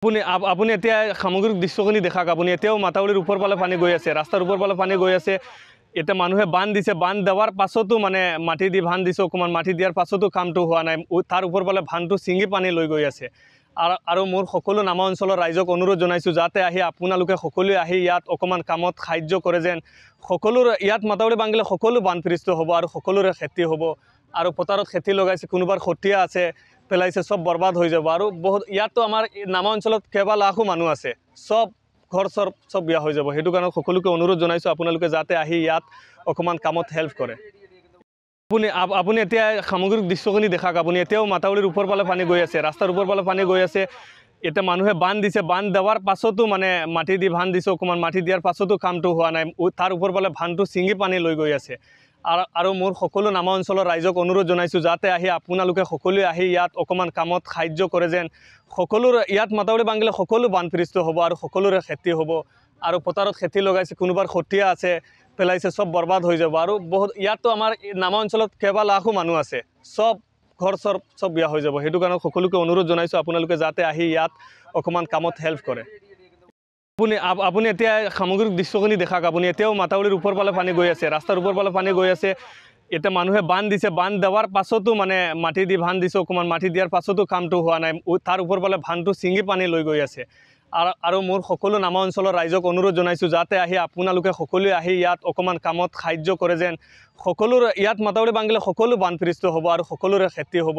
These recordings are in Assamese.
আপুনি এতিয়া সামগ্ৰিক দৃশ্যখিনি দেখাক আপুনি এতিয়াও মাথাউৰিৰ ওপৰ ফালে পানী গৈ আছে ৰাস্তাৰ ওপৰ ফালে পানী গৈ আছে এতিয়া মানুহে বান্ধ দিছে বান্ধ দেৱাৰ পাছতো মানে মাটি দি বান্ধ দিছে অকমান মাটি দিয়াৰ পাছতো কামটো হোৱা নাই তাৰ ওপৰ ফালে বান্ধটো ছিঙি পানী লৈ গৈ আছে আৰু মোৰ সকলো নামা অঞ্চলৰ ৰাইজক অনুৰোধ জনাইছোঁ যাতে আহি আপোনালোকে সকলোৱে আহি ইয়াত অকমান কামত সাহায্য কৰে যেন সকলোৰে ইয়াত মাথাউৰি ভাঙিলে সকলো বানপীড়িত হ'ব আৰু সকলোৰে খেতি হ'ব আৰু পথাৰত খেতি লগাইছে কোনোবাৰ খটিয়া আছে পেলাইছে সব বৰবাদ হৈ যাব আৰু বহুত ইয়াতো আমাৰ নামা অঞ্চলত কেইবা লাখো মানুহ আছে সব ঘৰ সব বিয়া হৈ যাব সেইটো কাৰণে সকলোকে অনুৰোধ জনাইছোঁ আপোনালোকে যাতে আহি ইয়াত অকমান কামত হেল্প কৰে আপুনি এতিয়া সামগ্ৰিক দৃশ্যখিনি দেখাক আপুনি এতিয়াও মাথাউৰিৰ ওপৰ ফালে পানী গৈ আছে ৰাস্তাৰ ওপৰ ফালে পানী গৈ আছে এতিয়া মানুহে বান্ধ দিছে বান্ধ দেৱাৰ পাছতো মানে মাটি দি বান্ধ দিছে অকমান মাটি দিয়াৰ পাছতো কামটো হোৱা নাই তাৰ ওপৰ ফালে বান্ধটো ছিঙি পানী লৈ গৈ আছে আৰু মোৰ সকলো নামা অঞ্চলৰ ৰাইজক অনুৰোধ জনাইছোঁ যাতে আহি আপোনালোকে সকলোৱে আহি ইয়াত অকমান কামত সাহায্য কৰে যেন সকলোৰে ইয়াত মাথাউৰি ভাঙিলে সকলো বানপীড়িত হ'ব আৰু সকলোৰে খেতি হ'ব আৰু পথাৰত খেতি লগাইছে কোনোবাৰ খটিয়া আছে পেলাইছে সব বৰবাদ হৈ যাব আৰু বহুত ইয়াতো আমাৰ নামা অঞ্চলত কেইবা লাখো মানুহ আছে সব ঘৰ সব বিয়া হৈ যাব সেইটো কাৰণে সকলোকে অনুৰোধ জনাইছোঁ আপোনালোকে যাতে আহি ইয়াত অকমান কামত হেল্প কৰে আপুনি এতিয়া সামগ্ৰিক দৃশ্যখিনি দেখাক আপুনি এতিয়াও মাথাউৰিৰ ওপৰ ফালে পানী গৈ আছে ৰাস্তাৰ ওপৰ ফালে পানী গৈ আছে এতিয়া মানুহে বান্ধ দিছে বান্ধ দেৱাৰ পাছতো মানে মাটি দি বান্ধ দিছে অকমান মাটি দিয়াৰ পাছতো কামটো হোৱা নাই তাৰ ওপৰ ফালে বান্ধটো ছিঙি পানী লৈ গৈ আছে আৰু মোৰ সকলো নামা অঞ্চলৰ ৰাইজক অনুৰোধ জনাইছোঁ যাতে আহি আপোনালোকে সকলোৱে আহি ইয়াত অকমান কামত সাহায্য কৰে যেন সকলোৰে ইয়াত মাথাউৰি ভাঙিলে সকলো বানপীড়িত হ'ব আৰু সকলোৰে খেতি হ'ব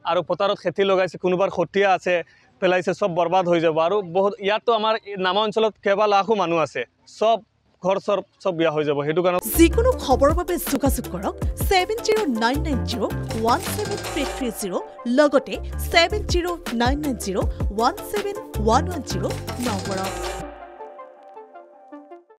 আৰু পথাৰত খেতি লগাইছে কোনোবাৰ খটিয়া আছে পেলাইছে সব বৰবাদ হৈ যাব আৰু বহুত ইয়াতো আমাৰ নামা অঞ্চলত কেইবা লাখো মানুহ আছে সব ঘৰ সব বিয়া হৈ যাব সেইটো কাৰণে যিকোনো খবৰৰ বাবে যোগাযোগ কৰক 7099017330 লগতে 7099017110 নম্বৰত